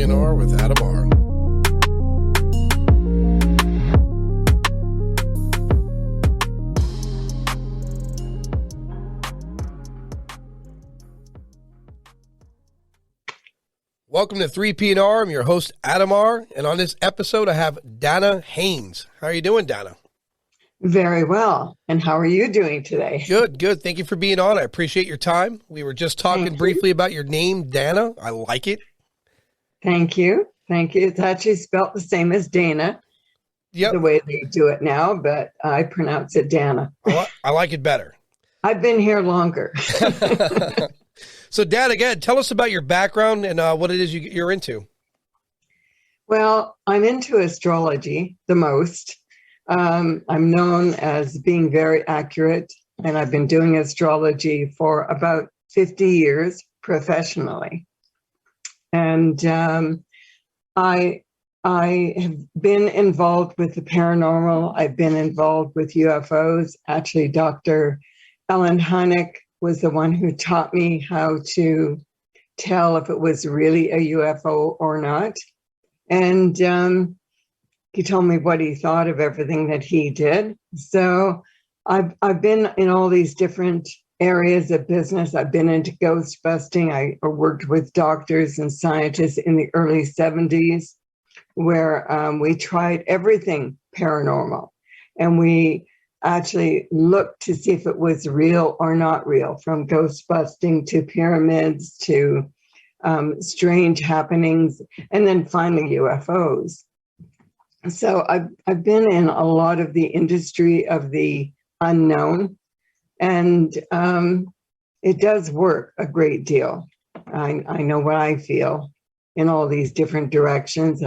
PNR with Adam R. Welcome to 3PNR. I'm your host, Adam R. And on this episode, I have Dana Haynes. How are you doing, Dana? Very well. And how are you doing today? Good, good. Thank you for being on. I appreciate your time. We were just talking briefly about your name, Dana. I like it. Thank you. Thank you. It's actually spelled the same as Dana, the way they do it now, but I pronounce it Dana. I like it better. I've been here longer. So, Dad, again, tell us about your background and what it is you're into. Well, I'm into astrology the most. I'm known as being very accurate, and I've been doing astrology for about 50 years professionally. And I have been involved with the paranormal. I've been involved with UFOs. Actually, Dr. Ellen Hynek was the one who taught me how to tell if it was really a UFO or not. And he told me what he thought of everything that he did. So I've been in all these different areas of business. I've been into ghost busting. I worked with doctors and scientists in the early 70s, where we tried everything paranormal. And we actually looked to see if it was real or not real, from ghost busting to pyramids to strange happenings, and then finally UFOs. So I've been in a lot of the industry of the unknown, and it does work a great deal. I know what I feel in all these different directions.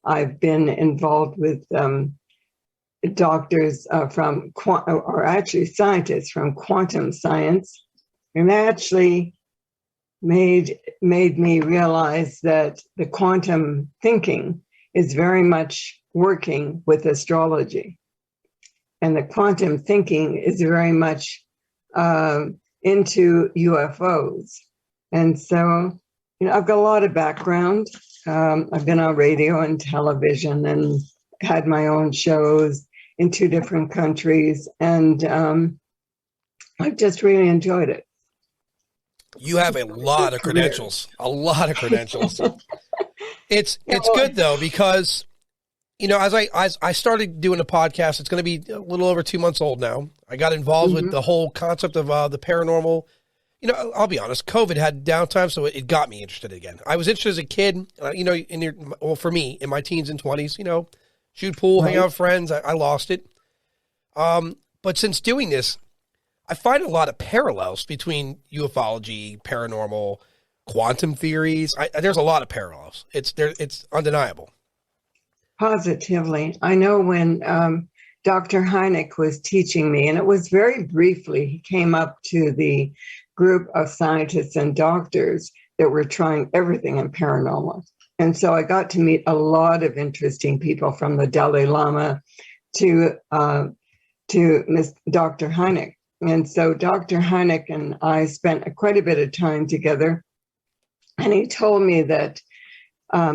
I've been involved with doctors actually scientists from quantum science, and that actually made me realize that the quantum thinking is very much working with astrology, and the quantum thinking is very much into UFOs. And so, I've got a lot of background. I've been on radio and television and had my own shows in 2 different countries, and I've just really enjoyed it. You have a lot of credentials, It's good though, because, as I started doing a podcast, it's going to be a little over 2 months old now. I got involved with the whole concept of the paranormal. I'll be honest, COVID had downtime, so it got me interested again. I was interested as a kid, for me, in my teens and 20s, shoot pool, hang out with friends. I lost it. But since doing this, I find a lot of parallels between ufology, paranormal, quantum theories. There's a lot of parallels. It's undeniable. Positively. I know when Dr. Hynek was teaching me, and it was very briefly, he came up to the group of scientists and doctors that were trying everything in paranormal. And so I got to meet a lot of interesting people, from the Dalai Lama to Miss Dr. Hynek. And so Dr. Hynek and I spent quite a bit of time together. And he told me that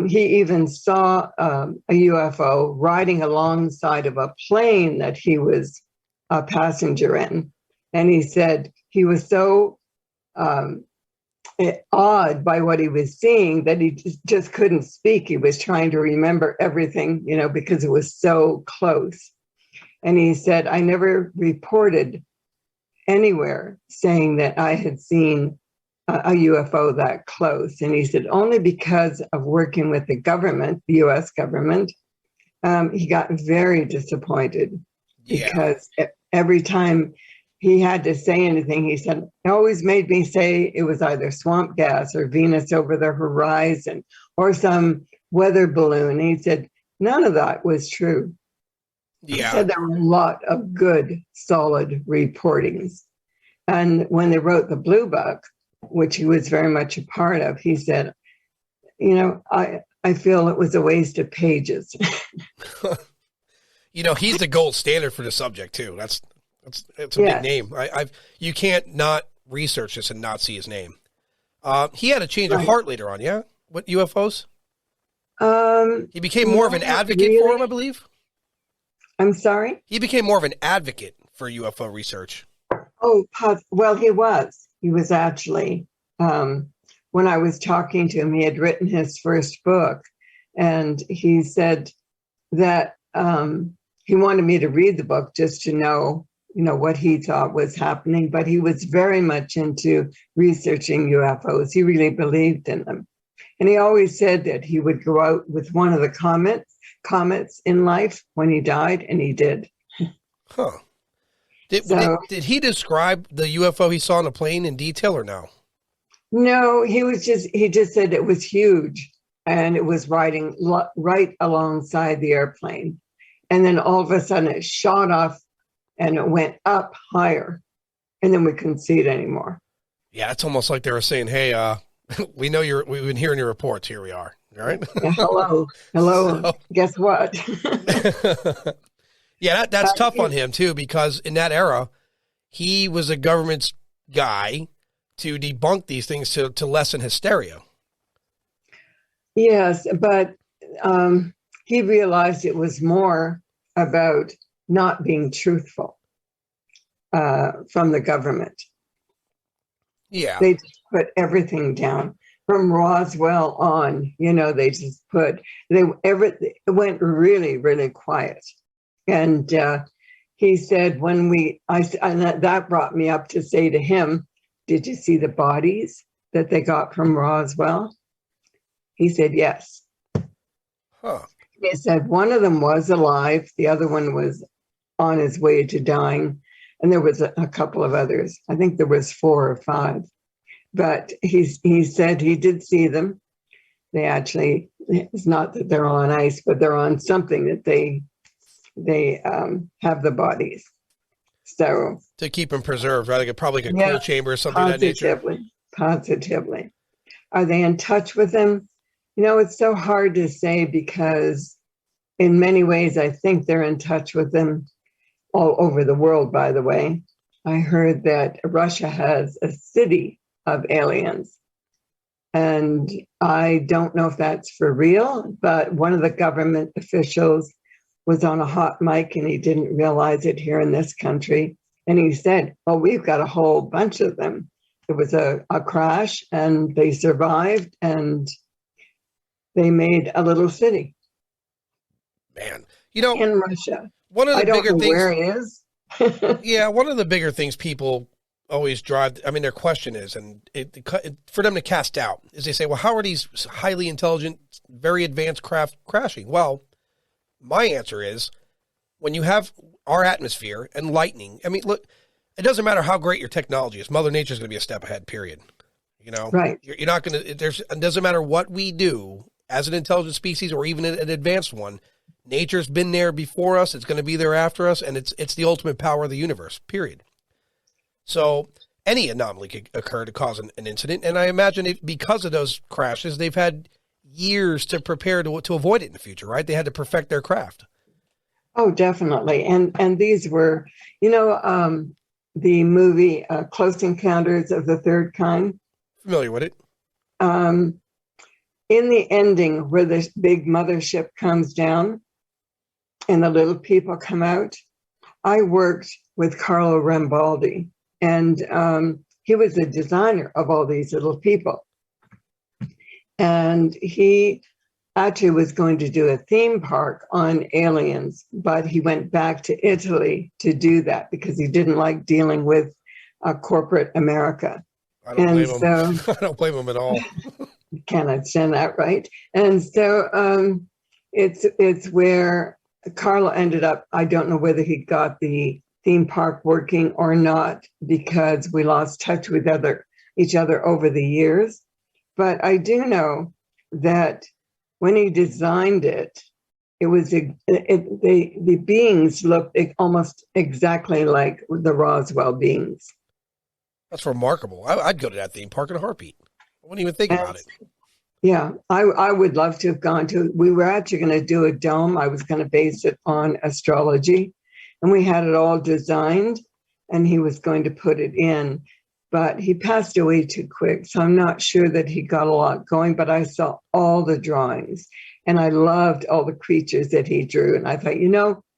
he even saw a UFO riding alongside of a plane that he was a passenger in. And he said he was so awed by what he was seeing that he just couldn't speak. He was trying to remember everything, because it was so close. And he said, I never reported anywhere saying that I had seen a UFO that close. And he said, only because of working with the government, the US government, he got very disappointed, because every time he had to say anything, he said, it always made me say it was either swamp gas or Venus over the horizon or some weather balloon. And he said, none of that was true. Yeah. He said there were a lot of good, solid reportings. And when they wrote the Blue Book, which he was very much a part of, he said, I feel it was a waste of pages. He's the gold standard for the subject too. It's a big name. You can't not research this and not see his name. He had a change of heart later on, yeah? What, UFOs? He became more of an advocate really. for him, I believe. I'm sorry? He became more of an advocate for UFO research. Oh, well, he was. He was actually, when I was talking to him, he had written his first book, and he said that he wanted me to read the book just to know, what he thought was happening. But he was very much into researching UFOs. He really believed in them. And he always said that he would go out with one of the comets in life when he died, and he did. Huh. Did he describe the UFO he saw on a plane in detail or no? No, he just said it was huge, and it was riding right alongside the airplane. And then all of a sudden it shot off and it went up higher, and then we couldn't see it anymore. Yeah, it's almost like they were saying, "Hey, we know we've been hearing your reports. Here we are." Right? Yeah, hello. So, guess what? Yeah, that's tough on him too, because in that era, he was a government's guy to debunk these things to lessen hysteria. Yes, but he realized it was more about not being truthful from the government. Yeah. They just put everything down from Roswell on. They just it went really, really quiet. And he said, and that brought me up to say to him, "Did you see the bodies that they got from Roswell?" He said, "Yes." Huh. He said one of them was alive, the other one was on his way to dying, and there was a couple of others. I think there was 4 or 5. But he said he did see them. They actually, it's not that they're on ice, but they're on something that they have the bodies. So to keep them preserved, right? Like probably like a cool chamber or something of that nature. Positively. Are they in touch with them? It's so hard to say, because in many ways, I think they're in touch with them all over the world, by the way. I heard that Russia has a city of aliens. And I don't know if that's for real, but one of the government officials was on a hot mic, and he didn't realize it here in this country. And he said, "Oh, we've got a whole bunch of them." It was a crash, and they survived, and they made a little city. Man, in Russia. One of the bigger things where it is. Yeah, one of the bigger things people always drive, I mean, their question is, and for them to cast doubt, is they say, well, how are these highly intelligent, very advanced craft crashing? Well, my answer is, when you have our atmosphere and lightning, I mean, look, it doesn't matter how great your technology is. Mother Nature is going to be a step ahead, period. Right. You're not going to, it doesn't matter what we do as an intelligent species or even an advanced one. Nature's been there before us. It's going to be there after us. And it's the ultimate power of the universe, period. So any anomaly could occur to cause an incident. And I imagine because of those crashes, they've had years to prepare to avoid it in the future, right? They had to perfect their craft. Oh, definitely. And these were, the movie Close Encounters of the Third Kind. Familiar with it. In the ending where the big mothership comes down and the little people come out, I worked with Carlo Rambaldi, and he was the designer of all these little people. And he actually was going to do a theme park on aliens, but he went back to Italy to do that because he didn't like dealing with corporate America. I don't blame him. I don't blame him at all. Cannot stand that, right? And so it's where Carlo ended up. I don't know whether he got the theme park working or not, because we lost touch with each other over the years. But I do know that when he designed it, it was the beings looked almost exactly like the Roswell beings. That's remarkable. I'd go to that theme park in a heartbeat. I wouldn't even think about it. Yeah, I would love to have gone to. We were actually going to do a dome. I was going to base it on astrology, and we had it all designed, and he was going to put it in. but he passed away too quick. So I'm not sure that he got a lot going, but I saw all the drawings and I loved all the creatures that he drew. And I thought,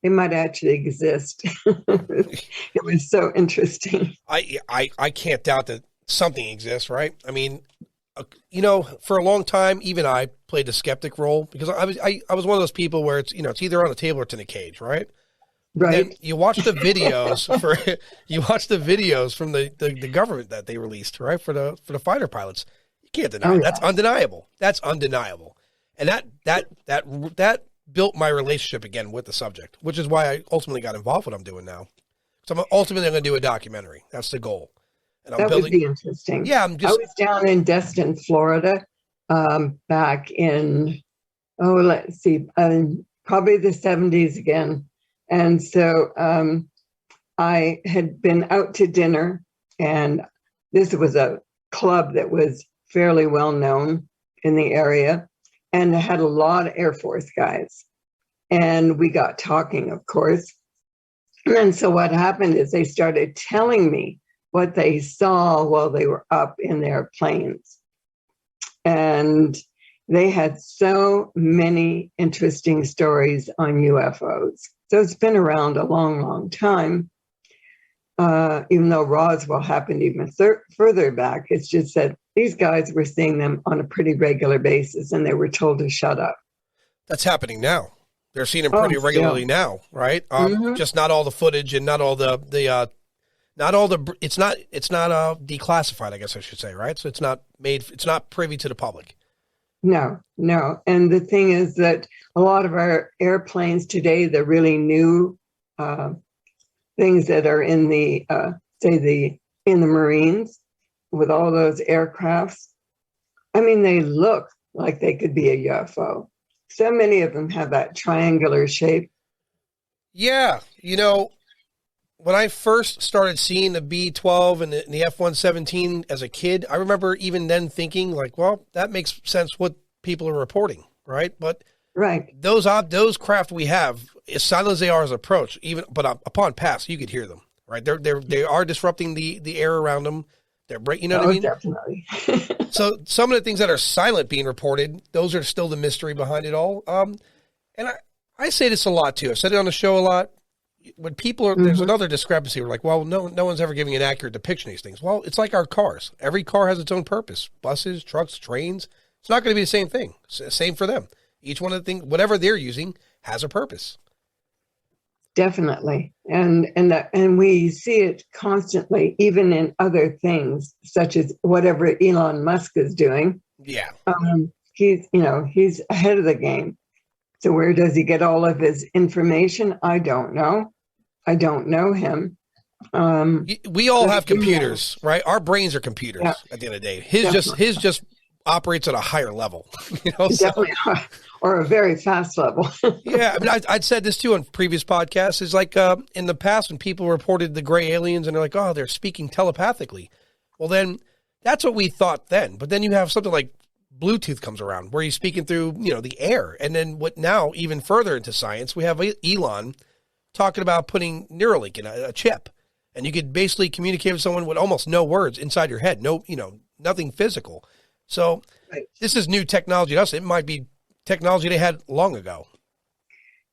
they might actually exist. It was so interesting. I can't doubt that something exists, right? I mean, for a long time, even I played the skeptic role because I was one of those people where it's either on a table or it's in a cage, right? Right. And you watch the videos from the government that they released, right, for the fighter pilots. You can't deny it. That's undeniable. That's undeniable, and that built my relationship again with the subject, which is why I ultimately got involved with what I'm doing now. So I'm going to do a documentary. That's the goal. And that would be interesting. Yeah, I was down in Destin, Florida, back in let's see, probably the 70s again. And so I had been out to dinner, and this was a club that was fairly well known in the area, and had a lot of Air Force guys. And we got talking, of course. And so what happened is they started telling me what they saw while they were up in their planes. And they had so many interesting stories on UFOs. So it's been around a long, long time. Even though Roswell happened even further back, it's just that these guys were seeing them on a pretty regular basis, and they were told to shut up. That's happening now. They're seeing them pretty regularly now, right? Just not all the footage and not all the it's not declassified, I guess I should say, right? So it's not privy to the public. No. And the thing is that a lot of our airplanes today, the really new things that are in the in the Marines with all those aircrafts, I mean, they look like they could be a UFO. So many of them have that triangular shape. Yeah. When I first started seeing the B-12 and the F-117 as a kid, I remember even then thinking like, well, that makes sense what people are reporting, right? But right, those craft we have, as silent as they are as approach, but upon pass, you could hear them, right? They are disrupting the air around them. They're breaking, what I mean? Definitely. So some of the things that are silent being reported, those are still the mystery behind it all. And I say this a lot too. I've said it on the show a lot. When people are, there's another discrepancy. We're like, well, no one's ever giving an accurate depiction of these things. Well, it's like our cars. Every car has its own purpose. Buses, trucks, trains. It's not going to be the same thing. Same for them. Each one of the things, whatever they're using, has a purpose. Definitely, and we see it constantly, even in other things, such as whatever Elon Musk is doing. Yeah, he's ahead of the game. So where does he get all of his information? I don't know. I don't know him. We all have computers, right? Our brains are computers at the end of the day. His just operates at a higher level. Definitely, or a very fast level. Yeah, I mean, I'd said this too on previous podcasts. Is like in the past when people reported the gray aliens and they're like, oh, they're speaking telepathically. Well, then that's what we thought then. But then you have something like Bluetooth comes around where he's speaking through, the air. And then what now, even further into science, we have Elon talking about putting Neuralink in a chip. And you could basically communicate with someone with almost no words inside your head. No, nothing physical. So This is new technology to us. It might be technology they had long ago.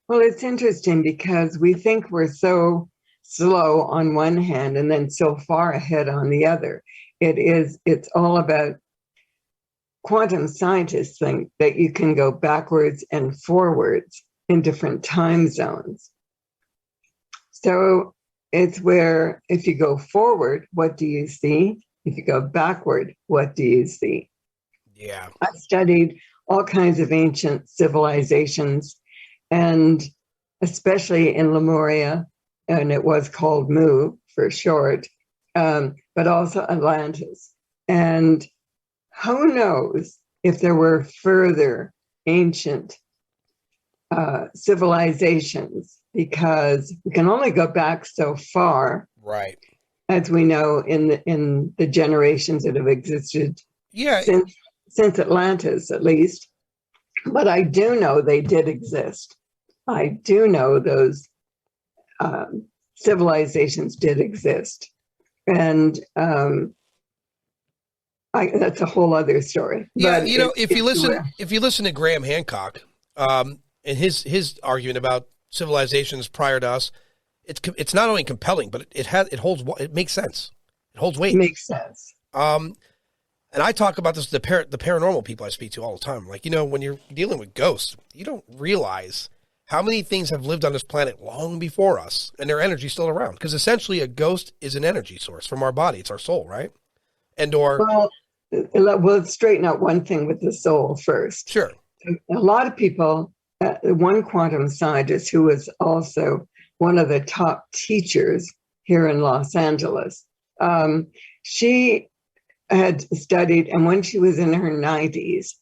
Well, it's interesting because we think we're so slow on one hand and then so far ahead on the other. It's all about quantum scientists think that you can go backwards and forwards in different time zones. So it's where if you go forward, what do you see? If you go backward, what do you see? Yeah. I've studied all kinds of ancient civilizations, and especially in Lemuria, and it was called Mu for short, but also Atlantis. And who knows if there were further ancient civilizations, because we can only go back so far, right? As we know in the generations that have existed, since Atlantis, at least. But I do know they did exist. I do know those civilizations did exist, and That's a whole other story. Yeah, But if you listen to Graham Hancock, and his argument about civilizations prior to us, it's not only compelling, but it makes sense. It holds weight. makes sense. And I talk about this with the paranormal people I speak to all the time. Like, when you're dealing with ghosts, you don't realize how many things have lived on this planet long before us, and their energy's still around. Because essentially, a ghost is an energy source from our body. It's our soul, right? Well, we'll straighten out one thing with the soul first. Sure. A lot of people, one quantum scientist who was also one of the top teachers here in Los Angeles, she had studied, and when she was in her 90s,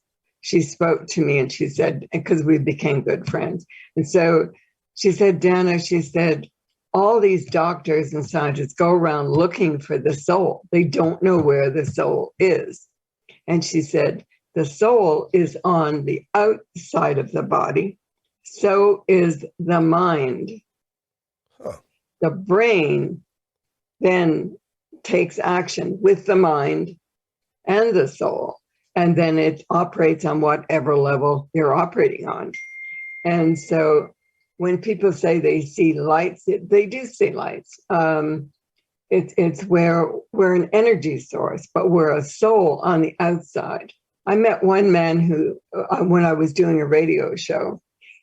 she spoke to me and she said, because we became good friends. And so she said, Dana, she said, all these doctors and scientists go around looking for the soul. They don't know where the soul is. And she said, the soul is on the outside of the body. So is the mind. Huh. The brain then takes action with the mind and the soul. And then it operates on whatever level you're operating on. And so when people say they see lights, they do see lights. It's where we're an energy source, but we're a soul on the outside. I met one man who, when I was doing a radio show,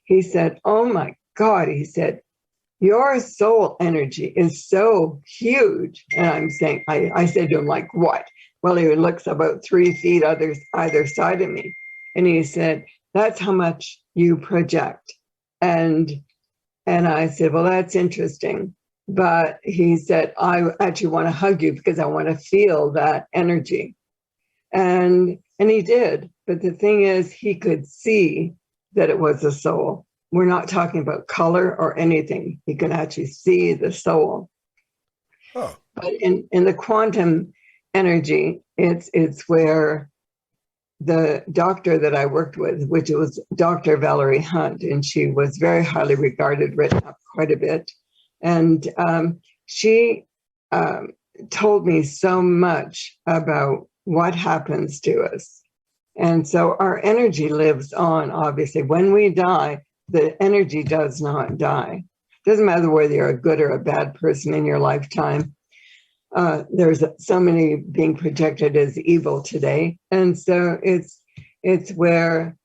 he said, oh my God, he said, your soul energy is so huge. And I'm saying, I said to him, like, what? Well, he looks about 3 feet either side of me. And he said, that's how much you project. And I said, well, that's interesting. But he said, I actually want to hug you because I want to feel that energy. And he did. But the thing is, he could see that it was a soul. We're not talking about color or anything. He could actually see the soul. Oh. But in the quantum energy, it's where the doctor that I worked with, which was Dr. Valerie Hunt, and she was very highly regarded, written up quite a bit. And she told me so much about what happens to us. And so our energy lives on, obviously. When we die, the energy does not die. Doesn't matter whether you're a good or a bad person in your lifetime. There's so many being projected as evil today. And so it's where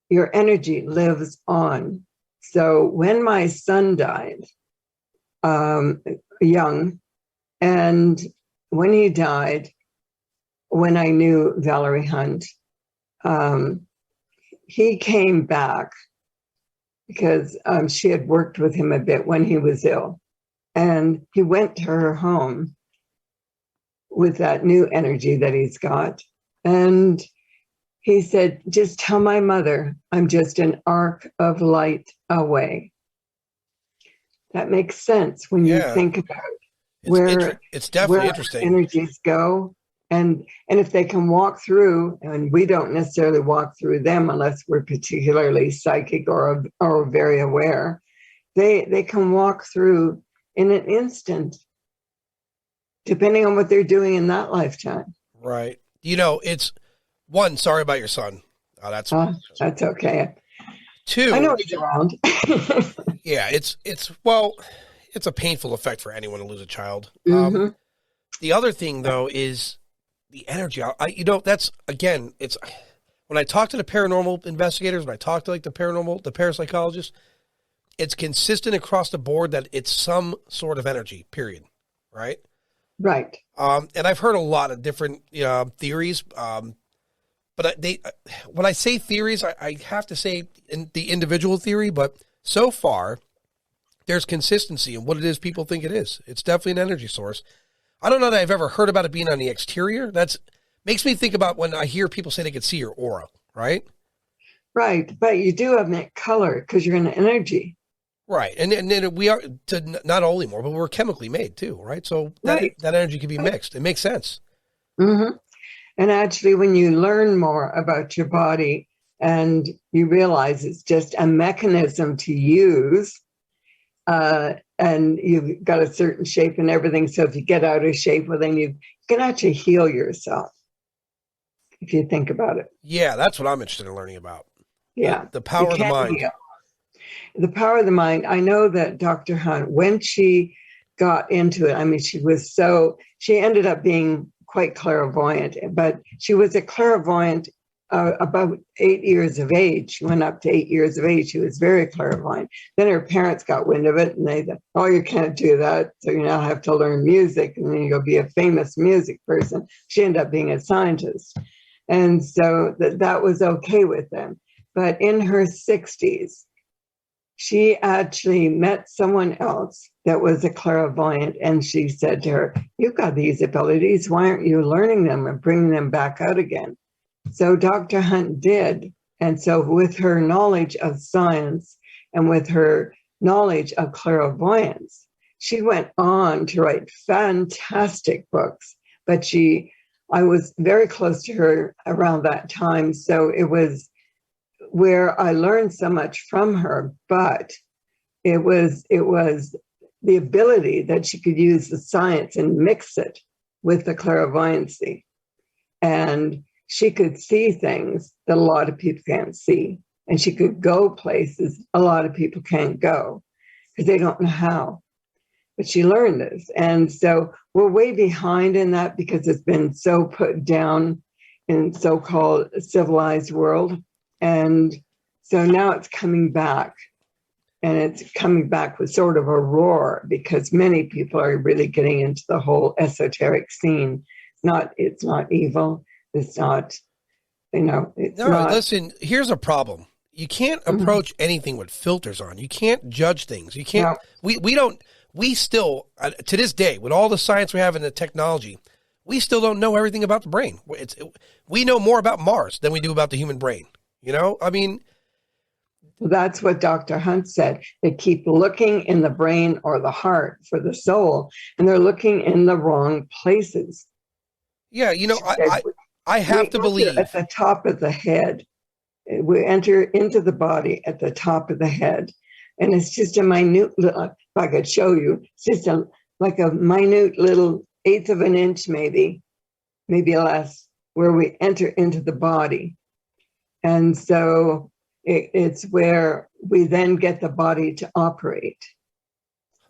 your energy lives on. So when my son died, young, and when he died, when I knew Valerie Hunt, he came back because she had worked with him a bit when he was ill. And he went to her home with that new energy that he's got. And he said, just tell my mother I'm just an arc of light away. That makes sense when you think about it's definitely where interesting. Energies go. And if they can walk through, and we don't necessarily walk through them unless we're particularly psychic or very aware, they can walk through in an instant, depending on what they're doing in that lifetime. Right. It's one, sorry about your son. Oh, that's okay. Two, I know he's around. yeah, it's a painful effect for anyone to lose a child. Mm-hmm. The other thing though is the energy. That's, again, it's when I talk to the paranormal investigators, when I talk to the parapsychologists, it's consistent across the board that it's some sort of energy, period. Right. Right. And I've heard a lot of different theories. But when I say theories, I have to say the individual theory, but so far there's consistency in what it is people think it is. It's definitely an energy source. I don't know that I've ever heard about it being on the exterior. That's makes me think about when I hear people say they could see your aura, right? Right. But you do emit color because you're in energy. Right. And then we are to not only more, but we're chemically made too, right? So that energy can be mixed. It makes sense. Mm-hmm. And actually, when you learn more about your body and you realize it's just a mechanism to use, and you've got a certain shape and everything. So if you get out of shape, well, then you can actually heal yourself. if you think about it. Yeah, that's what I'm interested in learning about. Yeah. The power of the mind. Heal. The power of the mind. I know that Dr. Hunt, when she got into it, I mean, she ended up being quite clairvoyant, but she was a clairvoyant about 8 years of age. She went up to 8 years of age. She was very clairvoyant. Then her parents got wind of it and they said, oh, you can't do that. So you now have to learn music and then you'll be a famous music person. She ended up being a scientist. And so that was okay with them. But in her 60s, she actually met someone else that was a clairvoyant, and she said to her, you've got these abilities. Why aren't you learning them and bringing them back out again? So Dr. Hunt did. And so with her knowledge of science and with her knowledge of clairvoyance, she went on to write fantastic books. But I was very close to her around that time. So it was where I learned so much from her, but it was the ability that she could use the science and mix it with the clairvoyancy. And she could see things that a lot of people can't see. And she could go places a lot of people can't go because they don't know how. But she learned this. And so we're way behind in that because it's been so put down in so-called civilized world. And so now it's coming back, and it's coming back with sort of a roar because many people are really getting into the whole esoteric scene. It's not evil. It's not, it's not. Listen, here's a problem. You can't approach anything with filters on. You can't judge things. You can't, we still, to this day, with all the science we have and the technology, we still don't know everything about the brain. We know more about Mars than we do about the human brain. I mean, that's what Dr. Hunt said. They keep looking in the brain or the heart for the soul, and they're looking in the wrong places. Yeah, I have to believe at the top of the head. We enter into the body at the top of the head, and it's just a minute little. If I could show you, it's just like a minute little eighth of an inch, maybe less, where we enter into the body. And so it's where we then get the body to operate.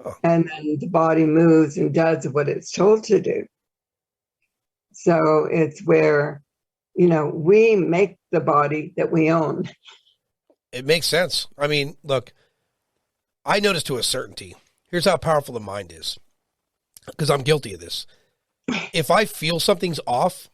Oh. And then the body moves and does what it's told to do. So it's where, we make the body that we own. It makes sense. I mean, look, I notice to a certainty, here's how powerful the mind is, because I'm guilty of this. If I feel something's off,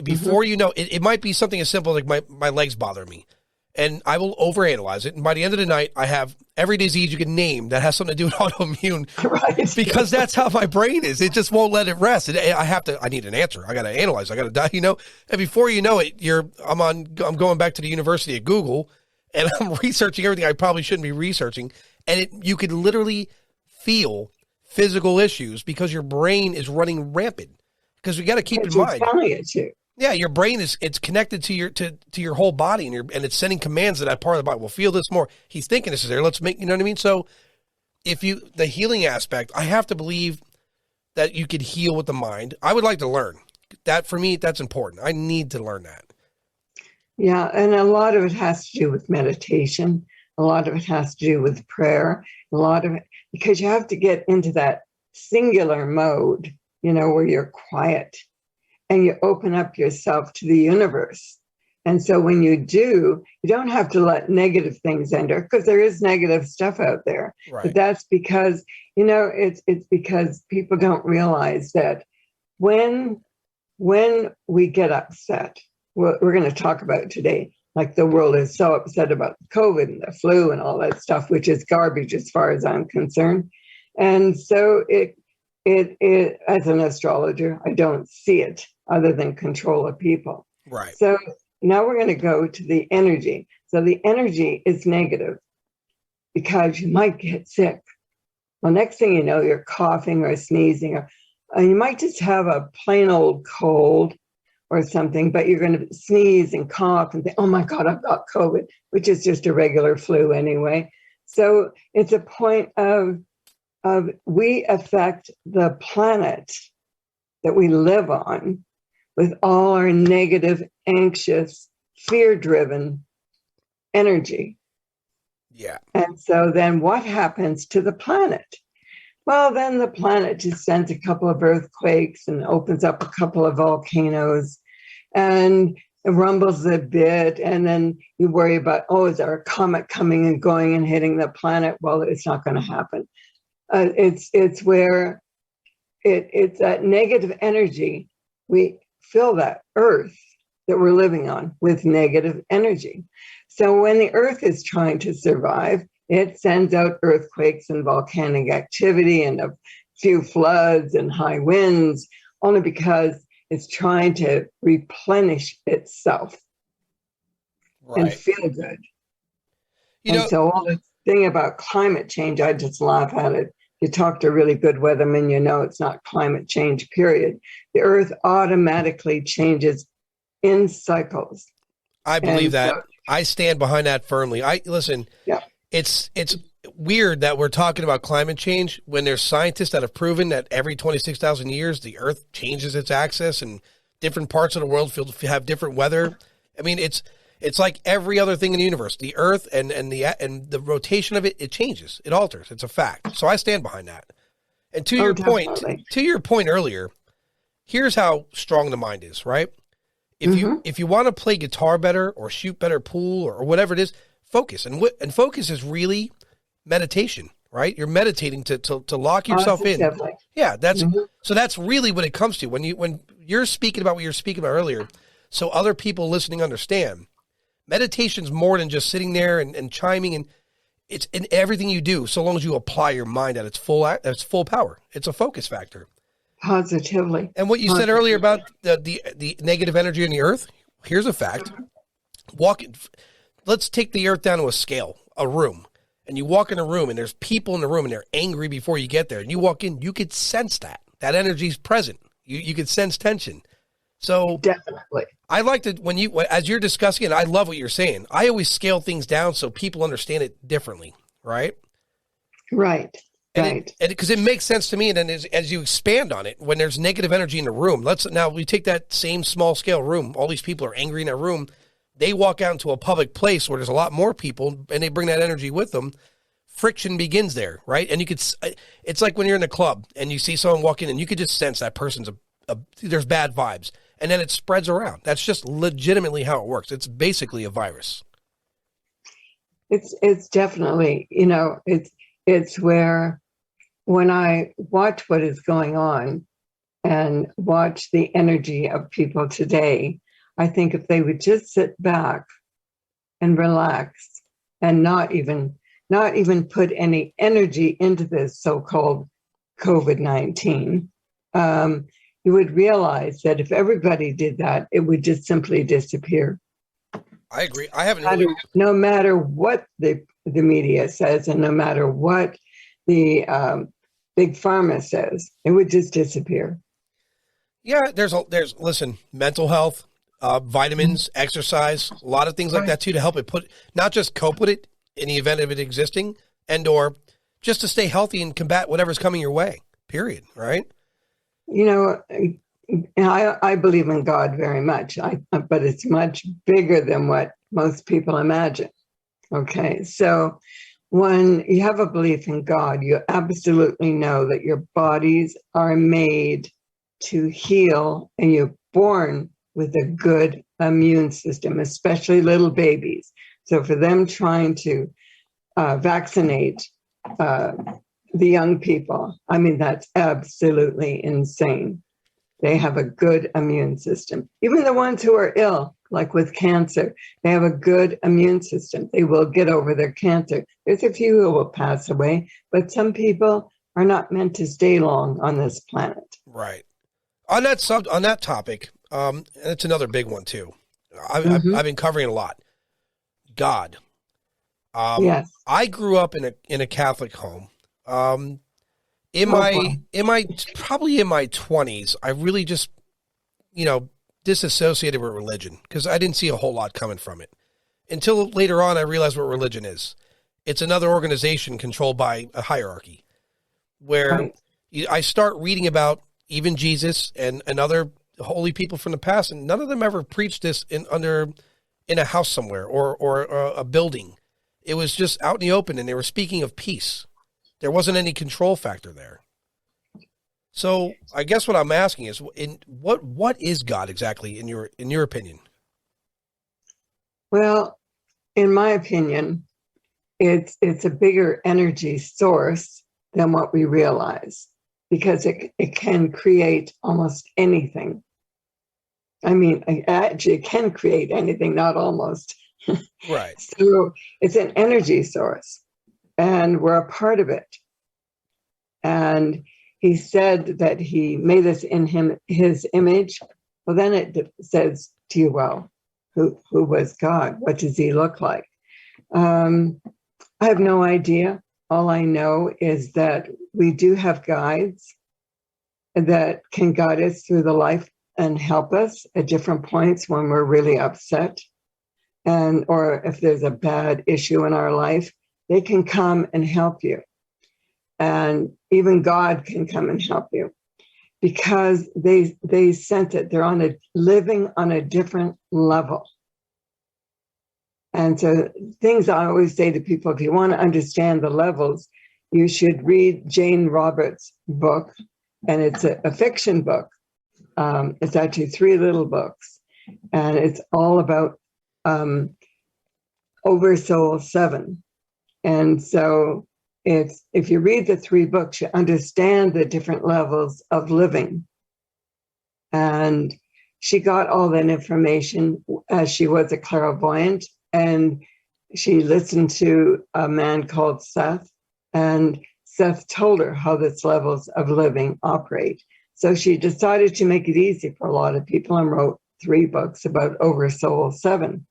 before it might be something as simple like my legs bother me, and I will overanalyze it. And by the end of the night, I have every disease you can name that has something to do with autoimmune, right? Because that's how my brain is. It just won't let it rest. I need an answer. I got to analyze. I got to die, and before you know it, I'm going back to the University of Google and I'm researching everything I probably shouldn't be researching. And you could literally feel physical issues because your brain is running rampant. Because we got to keep in mind. Yeah, your brain it's connected to your whole body, and it's sending commands to that part of the body. We'll feel this more. He's thinking this is there. Let's make, you know what I mean? So the healing aspect, I have to believe that you could heal with the mind. I would like to learn that. For me, that's important. I need to learn that. Yeah, and a lot of it has to do with meditation. A lot of it has to do with prayer. A lot of it, because you have to get into that singular mode, where you're quiet and you open up yourself to the universe. And so when you do, you don't have to let negative things enter, because there is negative stuff out there. Right. But that's because, it's because people don't realize that when we get upset, what we're going to talk about today, like the world is so upset about COVID and the flu and all that stuff, which is garbage as far as I'm concerned. And so it as an astrologer, I don't see it other than control of people. Right. So now we're going to go to the energy. So the energy is negative because you might get sick. Well, next thing you know, you're coughing or sneezing, or you might just have a plain old cold or something, but you're going to sneeze and cough and think, oh my God, I've got COVID, which is just a regular flu anyway. So it's a point of we affect the planet that we live on with all our negative, anxious, fear-driven energy. Yeah. And so then what happens to the planet? Well, then the planet just sends a couple of earthquakes and opens up a couple of volcanoes, and it rumbles a bit. And then you worry about, oh, is there a comet coming and going and hitting the planet? Well, it's not going to happen. It's where it's that negative energy. We fill that earth that we're living on with negative energy. So when the earth is trying to survive, it sends out earthquakes and volcanic activity and a few floods and high winds, only because it's trying to replenish itself and feel good. So all this thing about climate change, I just laugh at it. You talk to a really good weatherman, you know it's not climate change, period. The earth automatically changes in cycles. I believe that. I stand behind that firmly. Listen. Yeah. It's weird that we're talking about climate change when there's scientists that have proven that every 26,000 years the Earth changes its axis and different parts of the world have different weather. I mean, it's like every other thing in the universe. The Earth and the rotation of it changes. It alters. It's a fact. So I stand behind that. And to your point earlier, here's how strong the mind is, right? If you want to play guitar better or shoot better pool or whatever it is, focus. And focus is really meditation, right? You're meditating to lock yourself in. Yeah, so that's really what it comes to. When you're speaking about what you're speaking about earlier, so other people listening understand, meditation's more than just sitting there and chiming, and it's in everything you do, so long as you apply your mind at its full power. It's a focus factor. Positively. And what you said earlier about the negative energy in the earth, here's a fact. Let's take the earth down to a scale, a room, and you walk in a room and there's people in the room and they're angry before you get there. And you walk in, you could sense that energy's present. You could sense tension. So definitely, I like to, as you're discussing it, I love what you're saying. I always scale things down so people understand it differently. Right. Right. And because it makes sense to me. And then as you expand on it, when there's negative energy in the room, now we take that same small scale room. All these people are angry in that room. They walk out into a public place where there's a lot more people and they bring that energy with them. Friction begins there, right? And it's like when you're in a club and you see someone walk in and you could just sense that person's there's bad vibes, and then it spreads around. That's just legitimately how it works. It's basically a virus. It's definitely, it's where when I watch what is going on and watch the energy of people today, I think if they would just sit back and relax and not even put any energy into this so-called COVID-19, you would realize that if everybody did that, it would just simply disappear. I agree. I haven't no matter what the media says and no matter what the big pharma says, it would just disappear. Yeah, listen, mental health, vitamins, exercise, a lot of things like that too, to help it not just cope with it in the event of it existing, or just to stay healthy and combat whatever's coming your way, period. Right. I believe in God very much, but it's much bigger than what most people imagine. Okay. So when you have a belief in God, you absolutely know that your bodies are made to heal and you're born with a good immune system, especially little babies. So for them trying to vaccinate the young people, I mean, that's absolutely insane. They have a good immune system. Even the ones who are ill, like with cancer, they have a good immune system. They will get over their cancer. There's a few who will pass away, but some people are not meant to stay long on this planet. Right. On that topic, it's another big one too. I've been covering it a lot. God. Yes. I grew up in a Catholic home. In my 20s, I really just, disassociated with religion because I didn't see a whole lot coming from it. Until later on, I realized what religion is. It's another organization controlled by a hierarchy where I start reading about even Jesus and other holy people from the past, and none of them ever preached this in a house somewhere or a building. It was just out in the open, and they were speaking of peace. There wasn't any control factor there. So I guess what I'm asking is, what is God exactly in your opinion? Well, in my opinion, it's a bigger energy source than what we realize, because it can create almost anything. I mean, actually, it can create anything, not almost. Right. So it's an energy source, and we're a part of it. And he said that he made us in his image. Well, then it says to you, well, who was God? What does he look like? I have no idea. All I know is that we do have guides that can guide us through the life and help us at different points when we're really upset, or if there's a bad issue in our life, they can come and help you. And even God can come and help you, because they sense it. They're living on a different level. And so things I always say to people, if you want to understand the levels, you should read Jane Roberts' book, and it's a fiction book. It's actually 3 little books, and it's all about Oversoul 7. And so if you read the 3 books, you understand the different levels of living. And she got all that information as she was a clairvoyant, and she listened to a man called Seth, and Seth told her how these levels of living operate. So she decided to make it easy for a lot of people and wrote 3 books about Oversoul 7.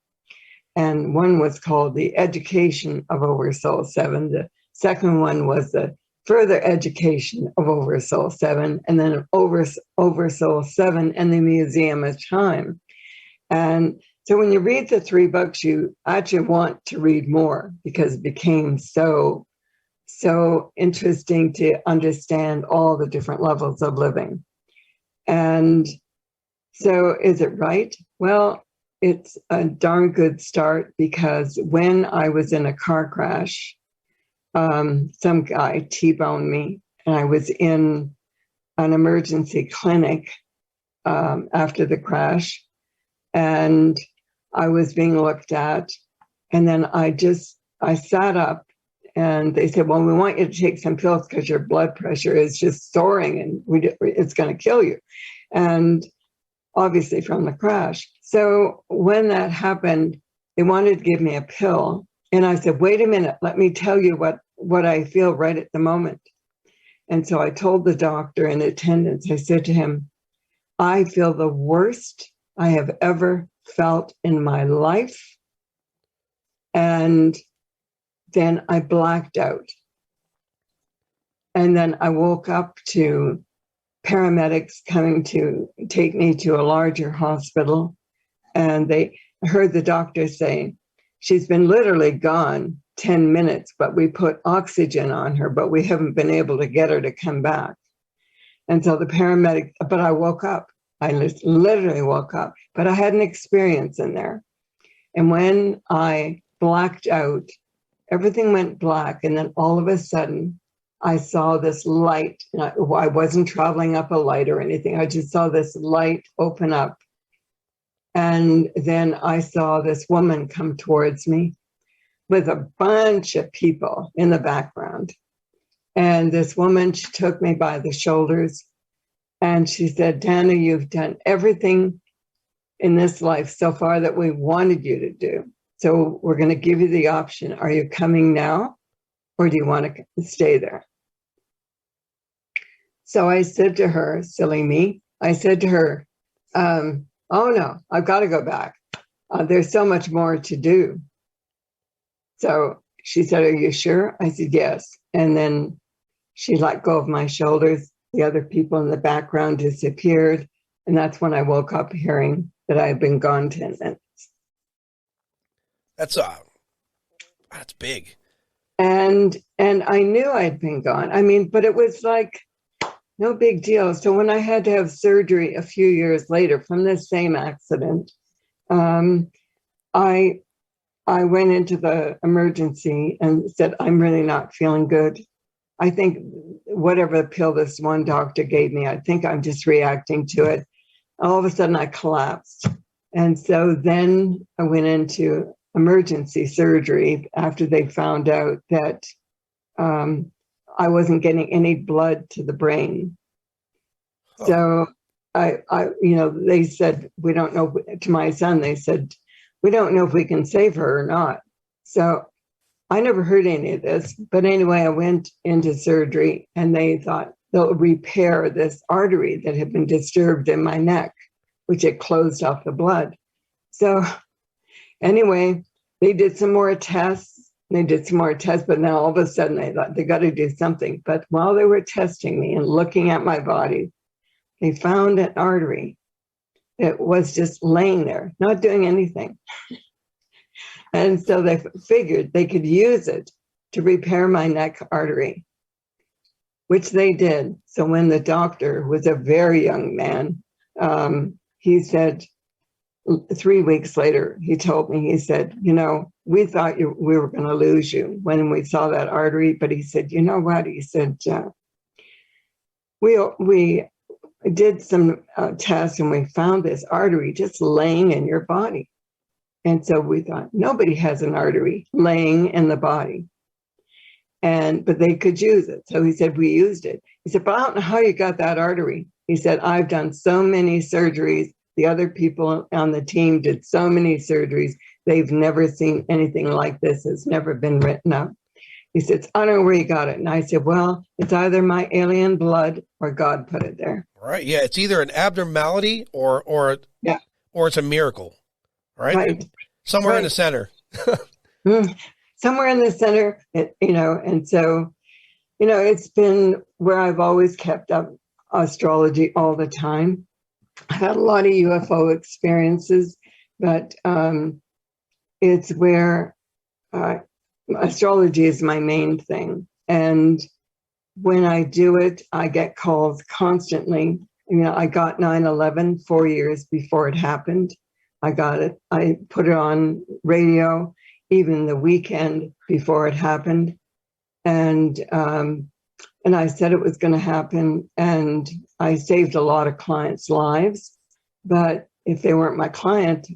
And one was called The Education of Oversoul 7. The second one was the Further Education of Oversoul 7, and then Oversoul 7 and the Museum of Time. And so when you read the 3 books, you actually want to read more, because it became so interesting to understand all the different levels of living. And so is it right? Well, it's a darn good start, because when I was in a car crash, some guy T-boned me, and I was in an emergency clinic after the crash, and I was being looked at, and then I sat up, and they said, well, we want you to take some pills because your blood pressure is just soaring, and it's going to kill you. And obviously from the crash. So when that happened, they wanted to give me a pill. And I said, wait a minute, let me tell you what I feel right at the moment. And so I told the doctor in attendance, I said to him, I feel the worst I have ever felt in my life. And then I blacked out. And then I woke up to paramedics coming to take me to a larger hospital. And they heard the doctor say, she's been literally gone 10 minutes, but we put oxygen on her, but we haven't been able to get her to come back. And so the paramedic, but I woke up. I literally woke up, but I had an experience in there. And when I blacked out, everything went black. And then all of a sudden, I saw this light. I wasn't traveling up a light or anything. I just saw this light open up. And then I saw this woman come towards me with a bunch of people in the background. And this woman, she took me by the shoulders and she said, Dana, you've done everything in this life so far that we wanted you to do. So we're going to give you the option. Are you coming now, or do you want to stay there? So I said to her, silly me, I said to her, oh no, I've got to go back. There's so much more to do. So she said, are you sure? I said, yes. And then she let go of my shoulders. The other people in the background disappeared. And that's when I woke up hearing that I had been gone 10 minutes. That's big. And I knew I'd been gone. I mean, but it was like no big deal. So when I had to have surgery a few years later from this same accident, um, I I went into the emergency and said, I'm really not feeling good. I think whatever pill this one doctor gave me, I think I'm just reacting to it. All of a sudden, I collapsed. And so then I went into emergency surgery after they found out that I wasn't getting any blood to the brain. Oh. So they said, we don't know, to my son, they said, we don't know if we can save her or not. So I never heard any of this. But anyway, I went into surgery and they thought they'll repair this artery that had been disturbed in my neck, which had closed off the blood. So anyway, they did some more tests. But now all of a sudden they thought they got to do something. But while they were testing me and looking at my body, they found an artery that was just laying there, not doing anything. And so they figured they could use it to repair my neck artery, which they did. So when the doctor was a very young man, he said, 3 weeks later, he told me, he said, we thought we were going to lose you when we saw that artery. But he said, you know what? He said, we did some tests and we found this artery just laying in your body. And so we thought, nobody has an artery laying in the body. But they could use it. So he said, we used it. He said, but I don't know how you got that artery. He said, I've done so many surgeries. The other people on the team did so many surgeries. They've never seen anything like this. It's never been written up. He said, I don't know where you got it. And I said, well, it's either my alien blood or God put it there. Right. Yeah. It's either an abnormality or it's a miracle. Right. Somewhere in the center. Somewhere in the center, and so, it's been where I've always kept up astrology all the time. I had a lot of UFO experiences, but it's where astrology is my main thing. And when I do it, I get calls constantly. I got 9/11 4 years before it happened. I got it. I put it on radio even the weekend before it happened. And I said it was going to happen. And I saved a lot of clients' lives. But if they weren't my client,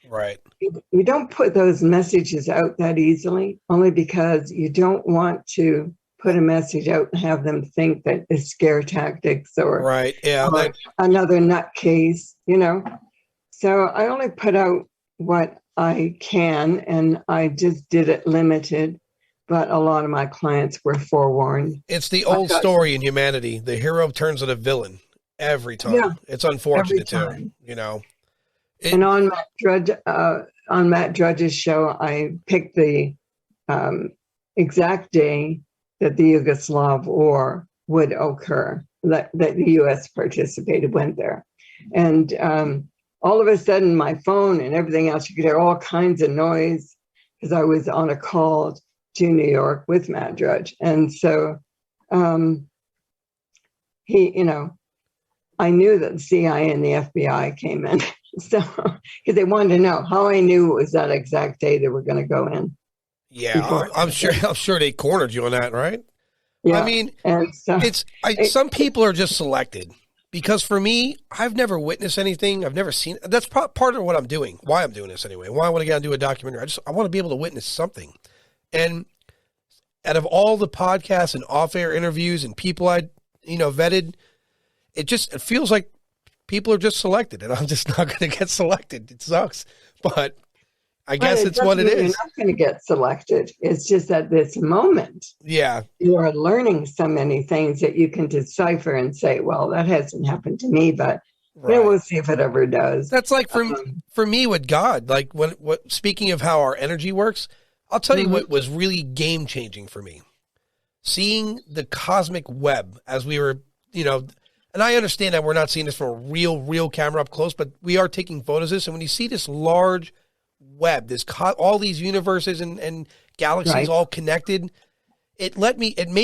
right. You don't put those messages out that easily, only because you don't want to put a message out and have them think that it's scare tactics or, right. Yeah, or another nutcase, So I only put out what I can, and I just did it limited. But a lot of my clients were forewarned. It's the old story in humanity. The hero turns into a villain every time. Yeah, it's unfortunate too, And on Matt Drudge's show, I picked the exact day that the Yugoslav war would occur, that the U.S. went there. And all of a sudden, my phone and everything else, you could hear all kinds of noise because I was on a call to New York with Matt Drudge. And so I knew that the CIA and the FBI came in. So, because they wanted to know how I knew it was that exact day they were going to go in. Yeah, I'm sure they cornered you on that, right? Yeah. I mean, and so, some people are just selected. Because for me, I've never witnessed anything. I've never seen. That's part of what I'm doing. Why I'm doing this anyway. Why I want to get out and do a documentary. I want to be able to witness something. And out of all the podcasts and off-air interviews and people I, vetted, it feels like people are just selected, and I'm just not going to get selected. It sucks, but I guess it's what it is. You're not going to get selected. It's just at this moment. Yeah. You are learning so many things that you can decipher and say, well, that hasn't happened to me, but we'll see if it ever does. That's like for me with God, like speaking of how our energy works, I'll tell you what was really game changing for me. Seeing the cosmic web as we were, and I understand that we're not seeing this from a real camera up close, but we are taking photos of this. And when you see this large web, all these universes and galaxies all connected, it made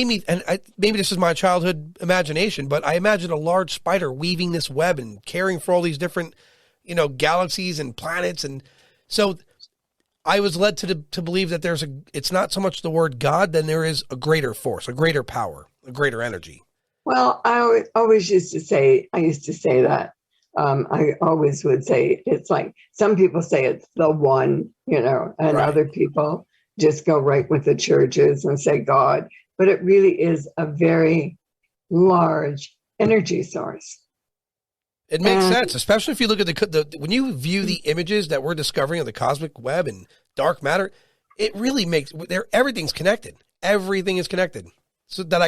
me, and maybe this is my childhood imagination, but I imagine a large spider weaving this web and caring for all these different, galaxies and planets. And so I was led to believe that it's not so much the word God, than there is a greater force, a greater power, a greater energy. Well, I always used to say that. I always would say it's like some people say it's the one, and Right. other people just go right with the churches and say God. But it really is a very large energy source. It makes sense, especially if you look at when you view the images that we're discovering of the cosmic web and dark matter, it really makes everything's connected. Everything is connected. So that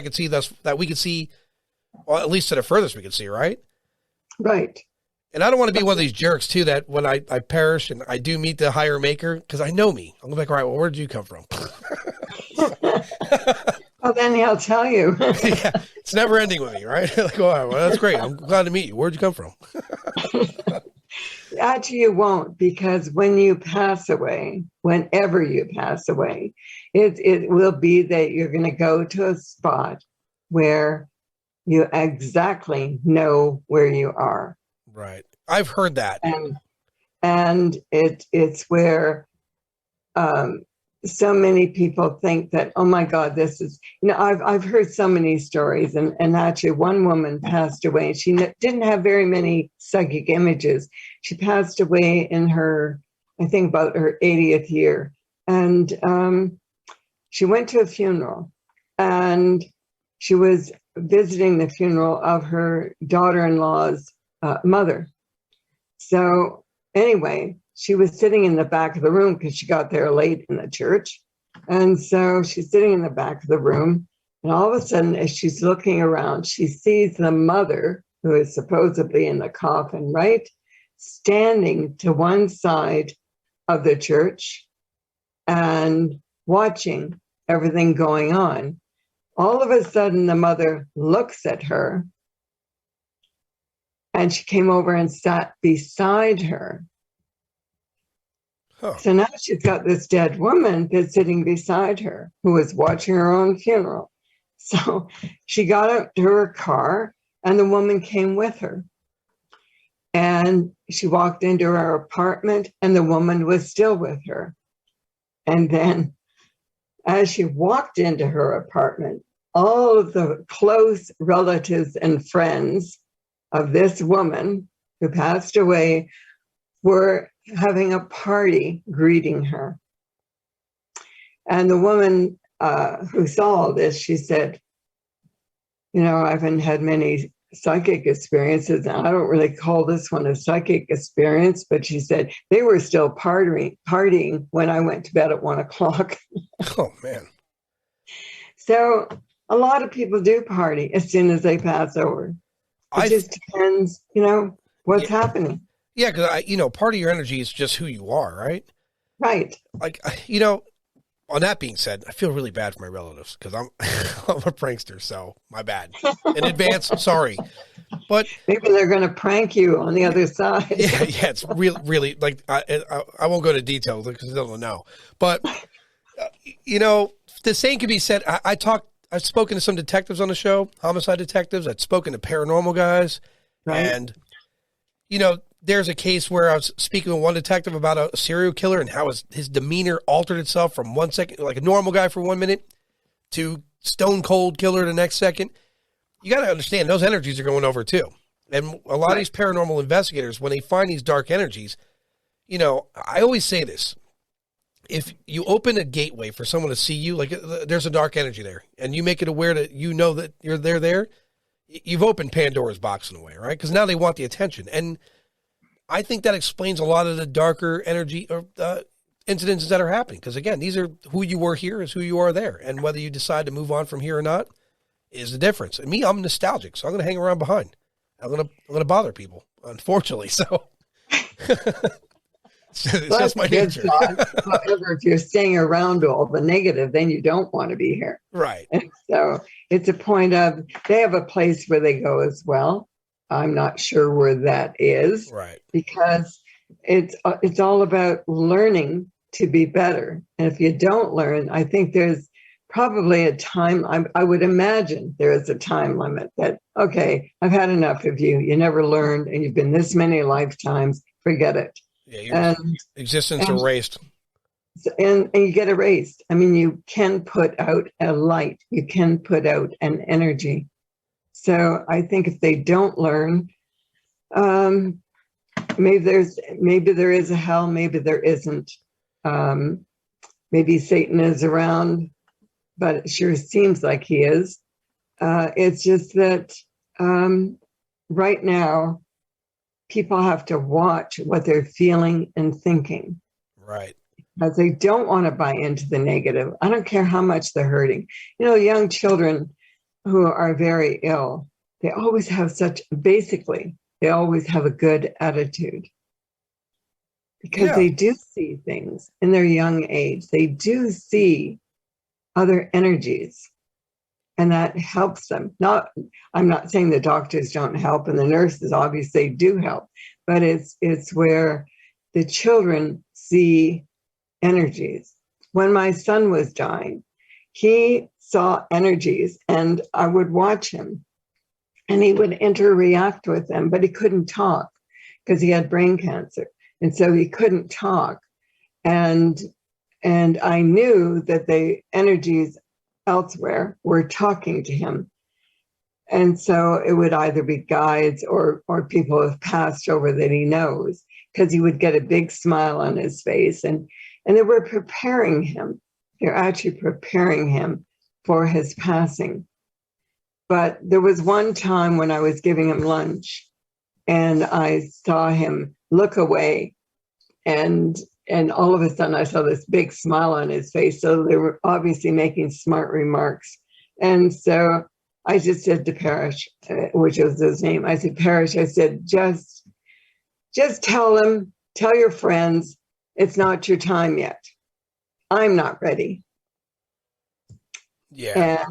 we could see, well, at least to the furthest we can see, right? Right. And I don't want to be one of these jerks too, that when I perish and I do meet the higher maker, because I know me. I'm like, all right, well, where did you come from? Well, then he'll tell you. Yeah, it's never ending with me, right? Like, all right, well, that's great. I'm glad to meet you. Where'd you come from? Actually, you won't, because when you pass away, whenever you pass away, it will be that you're going to go to a spot where you exactly know where you are. Right. I've heard that. And it's where so many people think that, oh my God, this is, I've heard so many stories, and actually one woman passed away, and she didn't have very many psychic images. She passed away in I think about her 80th year. And she went to a funeral, and she was visiting the funeral of her daughter-in-law's mother. So anyway, she was sitting in the back of the room because she got there late in the church. And so she's sitting in the back of the room. And all of a sudden, as she's looking around, she sees the mother, who is supposedly in the coffin, right, standing to one side of the church and watching everything going on. All of a sudden, the mother looks at her, and she came over and sat beside her. Huh. So now she's got this dead woman that's sitting beside her, who was watching her own funeral. So she got up to her car, and the woman came with her. And she walked into her apartment, and the woman was still with her. And then as she walked into her apartment, all of the close relatives and friends of this woman who passed away were having a party greeting her. And the woman who saw all this, she said, I haven't had many psychic experiences, and I don't really call this one a psychic experience, but she said they were still partying when I went to bed at 1 o'clock. Oh, man. So a lot of people do party as soon as they pass over. It just depends, what's happening. Yeah, because part of your energy is just who you are, right? Right. Like, on that being said, I feel really bad for my relatives because I'm a prankster, so my bad. In advance, sorry. But maybe they're going to prank you on the other side. Yeah, it's really like I won't go into details because they don't know. But the same can be said. I've spoken to some detectives on the show, homicide detectives. I've spoken to paranormal guys, right. And there's a case where I was speaking with one detective about a serial killer and how his demeanor altered itself from 1 second, like a normal guy for 1 minute, to stone cold killer the next second. You got to understand those energies are going over too. And a lot of these paranormal investigators, when they find these dark energies, I always say this. If you open a gateway for someone to see you, like there's a dark energy there, and you make it aware that that they're there, you've opened Pandora's box in a way, right? Because now they want the attention. And I think that explains a lot of the darker energy or incidences that are happening. Because again, these are who you were here is who you are there. And whether you decide to move on from here or not is the difference. And me, I'm nostalgic, so I'm going to hang around behind. I'm going to bother people, unfortunately. So it's just my nature. However, if you're staying around all the negative, then you don't want to be here. Right. And so it's a point of, they have a place where they go as well. I'm not sure where that is. Right. Because it's all about learning to be better. And if you don't learn, I think there's probably a time, I would imagine there is a time limit that, okay, I've had enough of you. You never learned and you've been this many lifetimes, forget it. Yeah, your existence erased. And you get erased. I mean, you can put out a light, you can put out an energy. So I think if they don't learn, maybe there is a hell, maybe there isn't. Maybe Satan is around, but it sure seems like he is. It's just that right now, people have to watch what they're feeling and thinking. Right. Because they don't want to buy into the negative. I don't care how much they're hurting. You know, young children who are very ill, they always have they always have a good attitude. Because they do see things in their young age. They do see other energies. And that helps them. I'm not saying the doctors don't help and the nurses obviously do help, but it's where the children see energies. When my son was dying, he saw energies and I would watch him and he would interact with them, but he couldn't talk because he had brain cancer. And so he couldn't talk. And I knew that the energies elsewhere were talking to him. And so it would either be guides or people who have passed over that he knows, because he would get a big smile on his face. And they were preparing him. They're actually preparing him for his passing. But there was one time when I was giving him lunch and I saw him look away and all of a sudden I saw this big smile on his face. So they were obviously making smart remarks. And so I just said to Parrish, which was his name, I said, Parrish, I said, just tell him, tell your friends, it's not your time yet. I'm not ready. Yeah.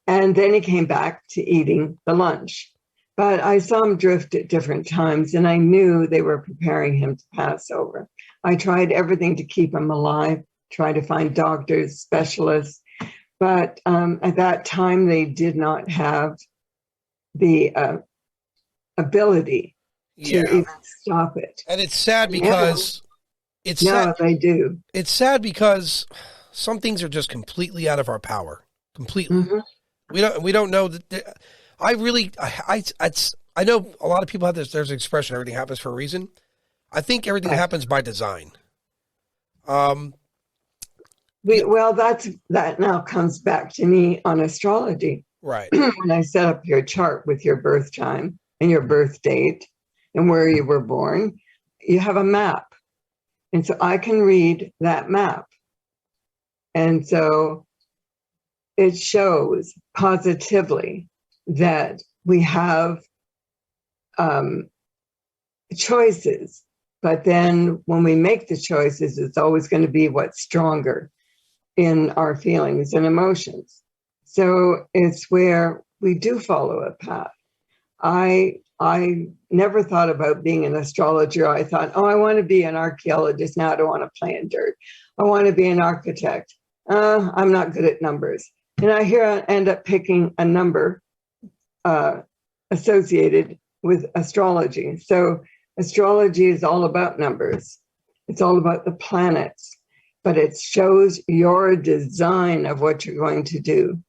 And then he came back to eating the lunch. But I saw him drift at different times, and I knew they were preparing him to pass over. I tried everything to keep him alive, tried to find doctors, specialists. But at that time, they did not have the ability to even stop it. And it's sad because they do. It's sad because some things are just completely out of our power. Completely. Mm-hmm. We don't know that. I know a lot of people have this. There's an expression: everything happens for a reason. I think everything happens by design. That now comes back to me on astrology. Right. When I set up your chart with your birth time and your birth date and where you were born, you have a map. And so I can read that map. And so it shows positively that we have choices. But then when we make the choices, it's always going to be what's stronger in our feelings and emotions. So it's where we do follow a path. I never thought about being an astrologer. I thought, I want to be an archaeologist. Now I don't want to play in dirt. I want to be an architect. I'm not good at numbers. And I end up picking a number associated with astrology. So astrology is all about numbers. It's all about the planets, but it shows your design of what you're going to do.